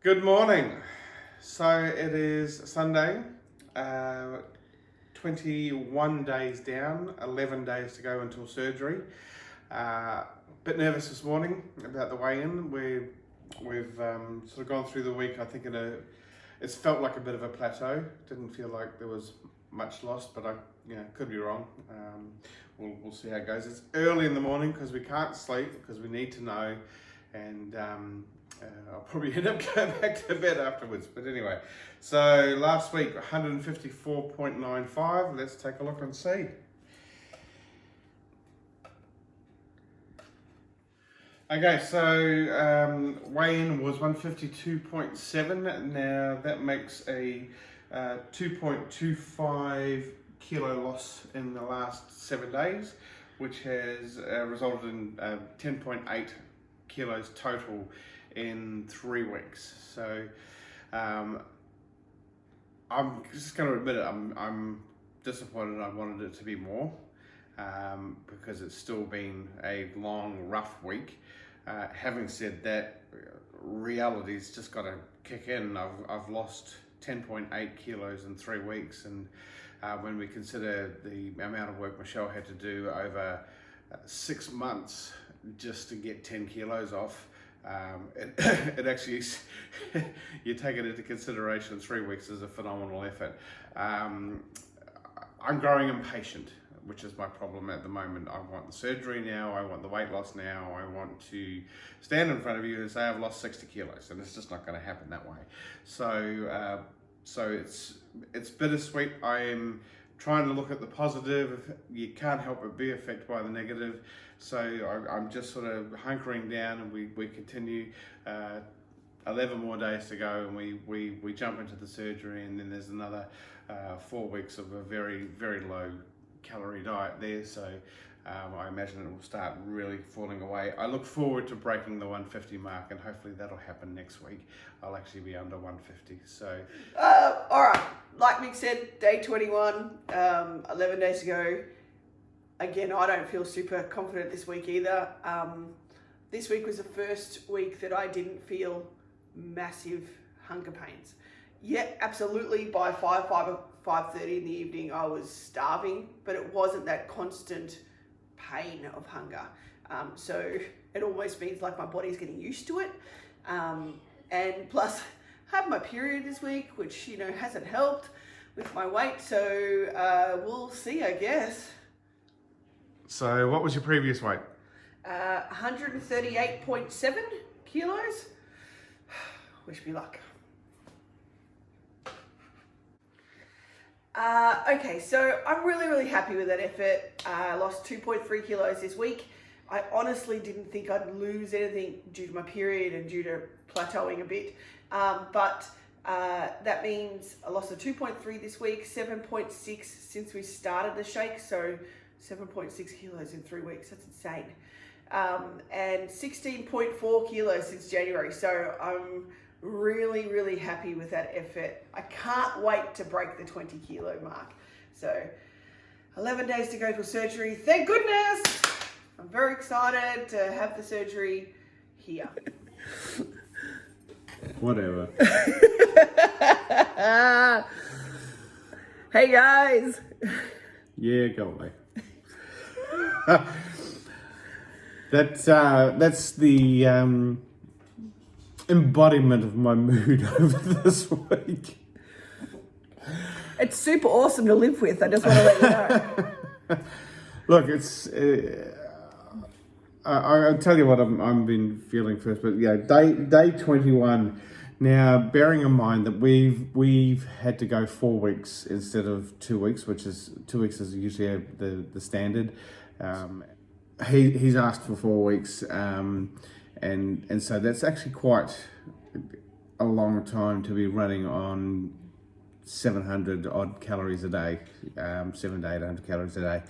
Good morning. So it is Sunday, 21 days down, 11 days to go until surgery. Bit nervous this morning about the weigh-in. We've sort of gone through the week, I think it's felt like a bit of a plateau. Didn't feel like there was much lost, but I could be wrong. We'll see how it goes. It's early in the morning because we can't sleep, because we need to know, and I'll probably end up going back to bed afterwards. But anyway, so last week 154.95. Let's take a look and see. Okay, so weigh-in was 152.7. Now that makes a 2.25 kilo loss in the last 7 days, which has resulted in 10.8 kilos total in 3 weeks. So I'm just going to admit it, I'm disappointed. I wanted it to be more because it's still been a long, rough week. Having said that, reality's just got to kick in. I've lost 10.8 kilos in 3 weeks, and when we consider the amount of work Michelle had to do over 6 months just to get 10 kilos off, it actually, you take it into consideration, 3 weeks is a phenomenal effort. I'm growing impatient, which is my problem at the moment. I want the surgery now, I want the weight loss now, I want to stand in front of you and say I've lost 60 kilos, and it's just not going to happen that way. So it's bittersweet. I am trying to look at the positive. You can't help but be affected by the negative. So I'm just sort of hunkering down, and we continue. 11 more days to go, and we jump into the surgery, and then there's another 4 weeks of a very, very low calorie diet there. So I imagine it will start really falling away. I look forward to breaking the 150 mark, and hopefully that'll happen next week. I'll actually be under 150. So all right, like Mick said, day 21, 11 days to go. Again, I don't feel super confident this week either. This week was the first week that I didn't feel massive hunger pains. Yeah, absolutely, by 5:30 in the evening I was starving, but it wasn't that constant pain of hunger. So it almost means like my body's getting used to it. And plus, I had my period this week, which hasn't helped with my weight. So we'll see, I guess. So what was your previous weight? 138.7 kilos. Wish me luck. Okay, so I'm really happy with that effort. I lost 2.3 kilos this week. I honestly didn't think I'd lose anything due to my period and due to plateauing a bit. But that means a loss of 2.3 this week, 7.6 since we started the shake. So 7.6 kilos in 3 weeks. That's insane. And 16.4 kilos since January. So I'm really happy with that effort. I can't wait to break the 20 kilo mark. So 11 days to go for surgery. Thank goodness. I'm very excited to have the surgery here. Whatever. Hey guys. Yeah, go away. That's the embodiment of my mood over this week. It's super awesome to live with. I just want to let you know. Look, it's. I'll tell you what I've been feeling first, but yeah, day 21. Now, bearing in mind that we've had to go 4 weeks instead of 2 weeks, which is 2 weeks is usually the standard. He's asked for 4 weeks, and so that's actually quite a long time to be running on 700 odd calories a day, 700 to 800 calories a day.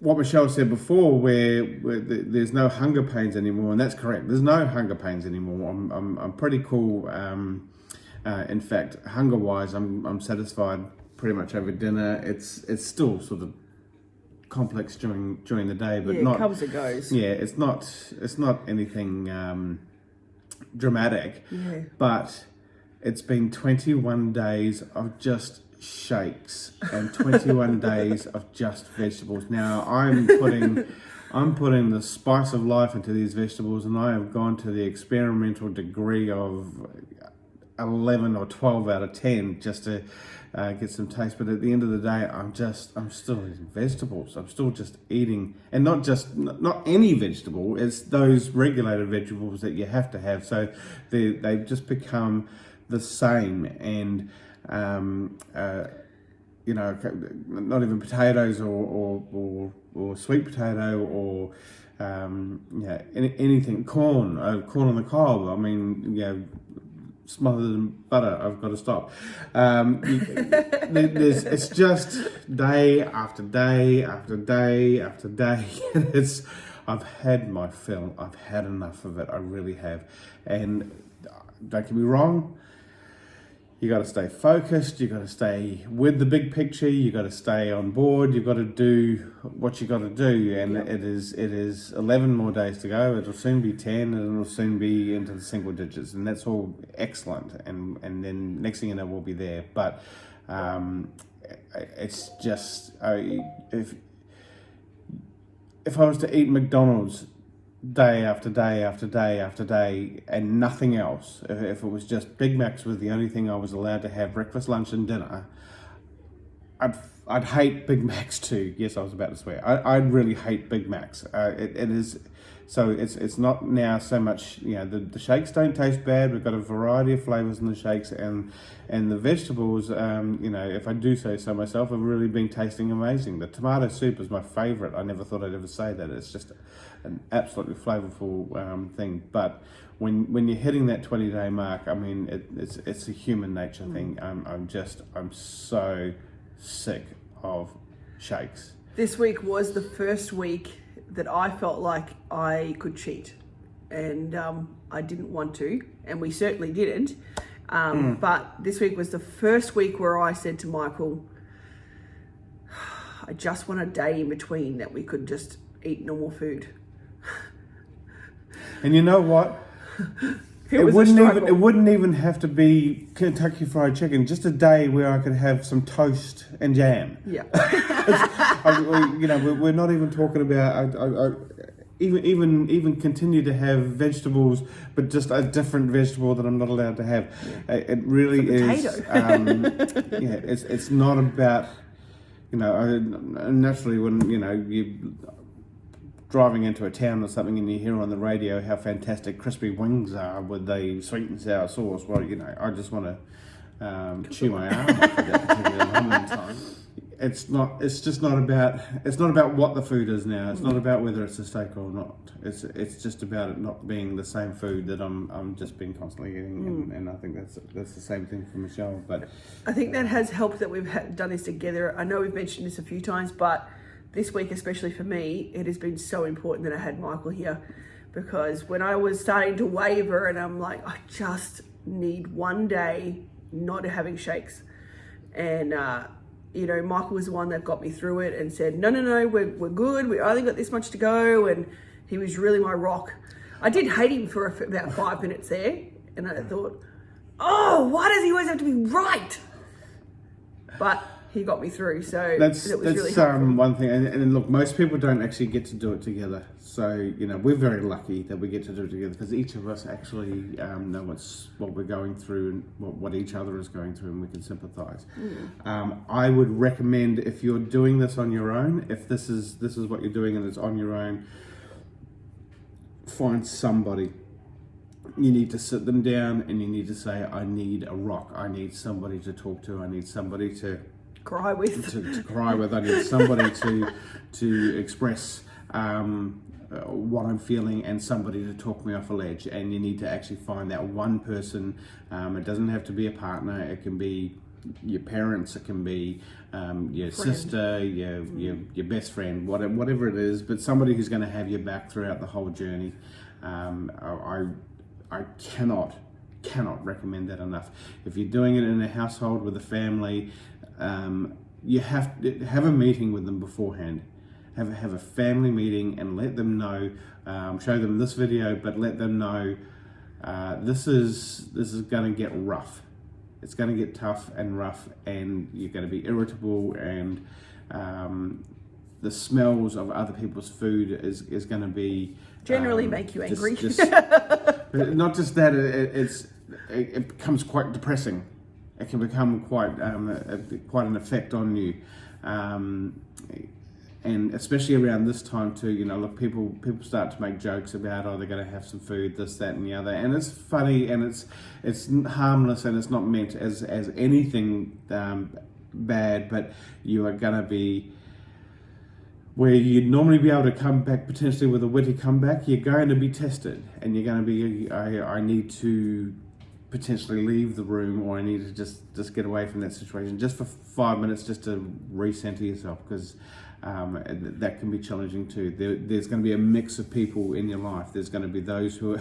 What Michelle said before, where there's no hunger pains anymore, and that's correct. There's no hunger pains anymore. I'm pretty cool. In fact, hunger-wise, I'm satisfied pretty much over dinner. It's still sort of complex during the day, but it not comes and goes. Yeah, it's not anything dramatic. Yeah. But it's been 21 days of just shakes and 21 days of just vegetables. Now I'm putting the spice of life into these vegetables, and I have gone to the experimental degree of 11 or 12 out of 10 just to get some taste. But at the end of the day, I'm still eating vegetables. I'm still just eating, and not any vegetable. It's those regulated vegetables that you have to have. So they've just become the same, and not even potatoes or sweet potato or anything, corn on the cob. I mean, smothered in butter. I've got to stop. It's just day after day after day after day. I've had my fill. I've had enough of it. I really have. And don't get me wrong, you got to stay focused. You got to stay with the big picture. You got to stay on board. You got to do what you got to do. And it is 11 more days to go. It'll soon be 10, and it'll soon be into the single digits, and that's all excellent. And then next thing you know, we'll be there. But it's just if I was to eat McDonald's day after day after day after day and nothing else, if it was just Big Macs was the only thing I was allowed to have breakfast, lunch and dinner, I'd hate Big Macs too. Yes, I was about to swear. I'd really hate Big Macs. It is, so it's not now so much, the shakes don't taste bad. We've got a variety of flavors in the shakes, and the vegetables, if I do say so myself, have really been tasting amazing. The tomato soup is my favorite. I never thought I'd ever say that. It's just an absolutely flavorful thing. But when you're hitting that 20-day mark, I mean, it's a human nature thing. I'm so sick of shakes. This week was the first week that I felt like I could cheat, and I didn't want to, and we certainly didn't. But this week was the first week where I said to Michael, I just want a day in between that we could just eat normal food. And you know what? It wouldn't even have to be Kentucky Fried Chicken. Just a day where I could have some toast and jam. Yeah. We're not even talking about. I even continue to have vegetables, but just a different vegetable that I'm not allowed to have. Yeah. It really is. It's not about. Naturally when you driving into a town or something and you hear on the radio how fantastic crispy wings are with the sweet and sour sauce, well, I just want to chew my arm off at that particular moment in time. It's just not about what the food is now. It's not about whether it's a steak or not. It's just about it not being the same food that I'm just been constantly eating, and I think that's the same thing for Michelle. But I think that has helped that we've done this together. I know we've mentioned this a few times, but this week, especially for me, it has been so important that I had Michael here, because when I was starting to waver and I'm like, I just need one day not having shakes. And, Michael was the one that got me through it and said, no, we're good. We only got this much to go. And he was really my rock. I did hate him for about 5 minutes there. And I thought, why does he always have to be right? But he got me through, so that's really helpful. One thing. And look, most people don't actually get to do it together. So we're very lucky that we get to do it together, because each of us actually know what we're going through and what each other is going through, and we can sympathise. I would recommend, if you're doing this on your own, if this is what you're doing and it's on your own, find somebody. You need to sit them down and you need to say, I need a rock. I need somebody to talk to. I need somebody to cry with. To cry with. I need somebody to express what I'm feeling, and somebody to talk me off a ledge. And you need to actually find that one person. It doesn't have to be a partner. It can be your parents. It can be your sister, your best friend, whatever it is. But somebody who's going to have your back throughout the whole journey. I cannot recommend that enough. If you're doing it in a household with a family, you have to have a meeting with them beforehand have a family meeting and let them know, show them this video, but let them know this is going to get rough. It's going to get tough and rough, and you're going to be irritable, and the smells of other people's food is going to be generally make you angry. Not just that, it becomes quite depressing. It can become quite an effect on you, and especially around this time too. Look, people start to make jokes about, oh, they're going to have some food, this, that, and the other, and it's funny, and it's harmless, and it's not meant as anything bad, but you are going to be, where you'd normally be able to come back potentially with a witty comeback, you're going to be tested, and you're going to be, I need to potentially leave the room, or I need to just get away from that situation just for 5 minutes, just to recenter yourself, because that can be challenging too. There's going to be a mix of people in your life. There's going to be those who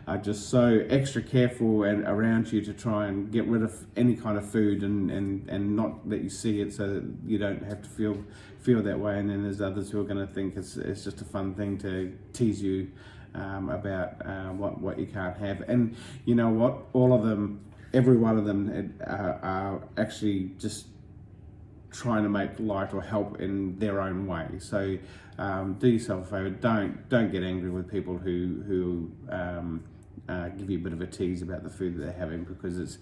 are just so extra careful and around you to try and get rid of any kind of food and not let you see it, so that you don't have to feel that way. And then there's others who are going to think it's just a fun thing to tease you about what you can't have. And you know what? All of them, every one of them are actually just trying to make light or help in their own way. So do yourself a favor. Don't get angry with people who give you a bit of a tease about the food that they're having, because it's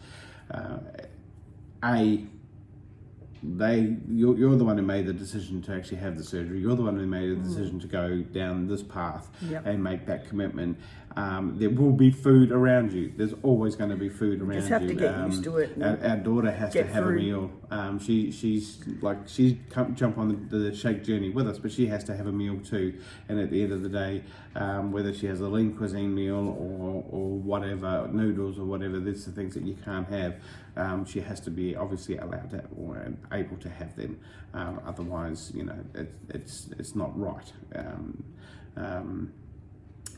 you're the one who made the decision to actually have the surgery. You're the one who made the decision to go down this path and make that commitment. There will be food around you. There's always going to be food around you. Just have to get used to it. Our daughter has to have a meal. She's jump on the shake journey with us, but she has to have a meal too. And at the end of the day, whether she has a lean cuisine meal or whatever, noodles or whatever, there's the things that you can't have. She has to be obviously allowed to or able to have them. Otherwise, it's not right.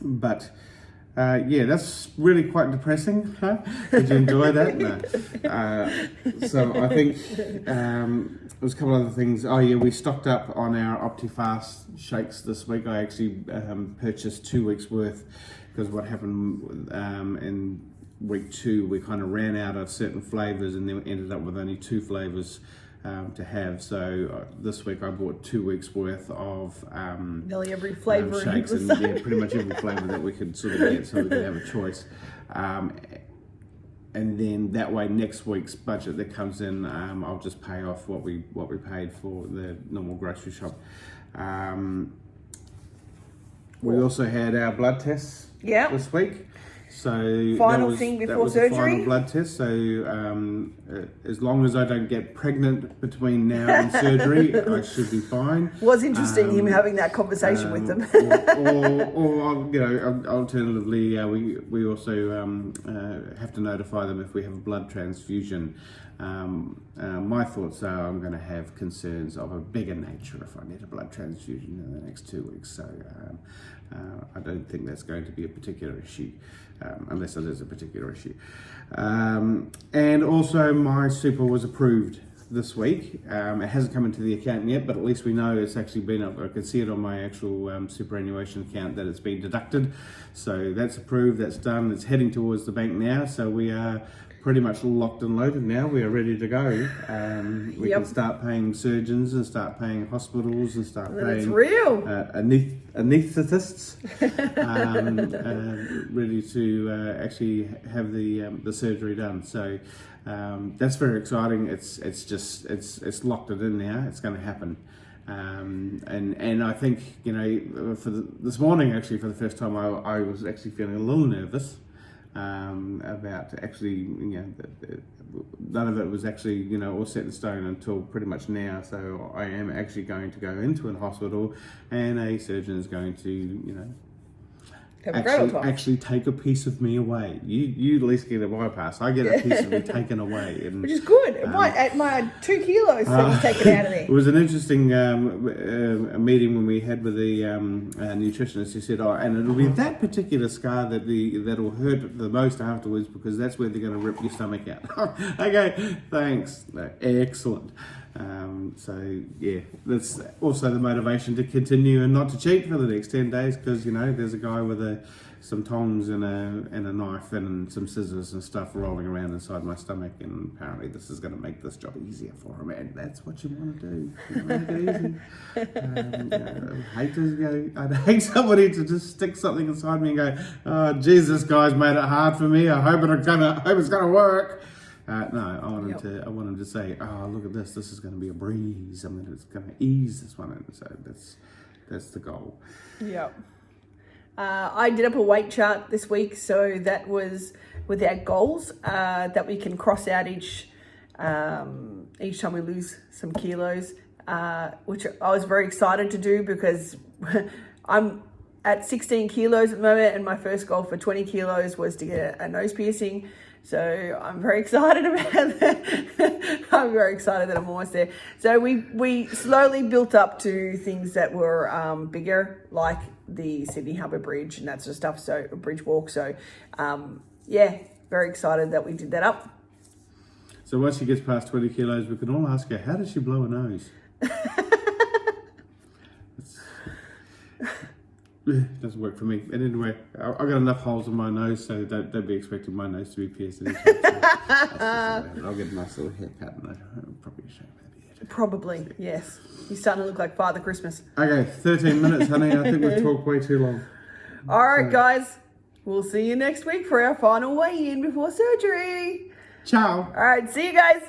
But that's really quite depressing. Huh? Did you enjoy that? No. So I think there's a couple other things. Oh yeah, we stocked up on our OptiFast Shakes this week. I actually purchased 2 weeks worth, because what happened in week 2, we kind of ran out of certain flavors, and then ended up with only 2 flavors to have. So this week I bought 2 weeks worth of nearly every flavor shakes, and pretty much every flavor that we could sort of get, so we could have a choice. And then that way, next week's budget that comes in, I'll just pay off what we paid for the normal grocery shop. We also had our blood tests this week. So final thing before surgery. Final blood test. So as long as I don't get pregnant between now and surgery, I should be fine. Was interesting him having that conversation with them. or alternatively, we also have to notify them if we have a blood transfusion. My thoughts are I'm going to have concerns of a bigger nature if I need a blood transfusion in the next 2 weeks. So I don't think that's going to be a particular issue, unless it is a particular issue. And also my super was approved this week. It hasn't come into the account yet, but at least we know it's actually been up. I can see it on my actual superannuation account that it's been deducted. So that's approved, that's done. It's heading towards the bank now. So we are pretty much locked and loaded now. We are ready to go. We can start paying surgeons and start paying hospitals and start paying anaesthetists, ready to actually have the surgery done. So that's very exciting. It's locked it in now. It's going to happen. And I think this morning actually for the first time I was actually feeling a little nervous. About actually, none of it was actually, all set in stone until pretty much now. So I am actually going to go into a hospital, and a surgeon is going to, actually take a piece of me away. You at least get a bypass. I get a piece of me taken away, and which is good. My 2 kilos was taken out of me. It was an interesting a meeting when we had with the nutritionist. He said, and it'll be that particular scar that'll hurt the most afterwards, because that's where they're going to rip your stomach out. Okay, thanks. Excellent. So yeah, that's also the motivation to continue and not to cheat for the next 10 days, because you know there's a guy with some tongs and a knife and some scissors and stuff rolling around inside my stomach, and apparently this is going to make this job easier for him, and that's what you want to do. You want to make it easy. I'd hate somebody to just stick something inside me and go, "Oh, Jesus, guys, made it hard for me. I hope it's gonna work." No, I want him to say, "Oh, look at this. This is going to be a breeze. It's going to ease this one." And so that's the goal. Yep. I did up a weight chart this week, so that was with our goals that we can cross out each time we lose some kilos, which I was very excited to do because I'm at 16 kilos at the moment, and my first goal for 20 kilos was to get a nose piercing. So I'm very excited about that. I'm very excited that I'm almost there. So we slowly built up to things that were bigger, like the Sydney Harbour Bridge and that sort of stuff. So a bridge walk. So yeah, very excited that we did that up. So once she gets past 20 kilos, we can all ask her, how does she blow a nose? It doesn't work for me. And anyway, I've got enough holes in my nose, so don't be expecting my nose to be pierced. I'll get a nice little haircut, and I'll probably shave my beard. Probably, yes. You're starting to look like Father Christmas. Okay, 13 minutes, honey. I think we've talked way too long. All right, guys. We'll see you next week for our final weigh-in before surgery. Ciao. All right, see you guys.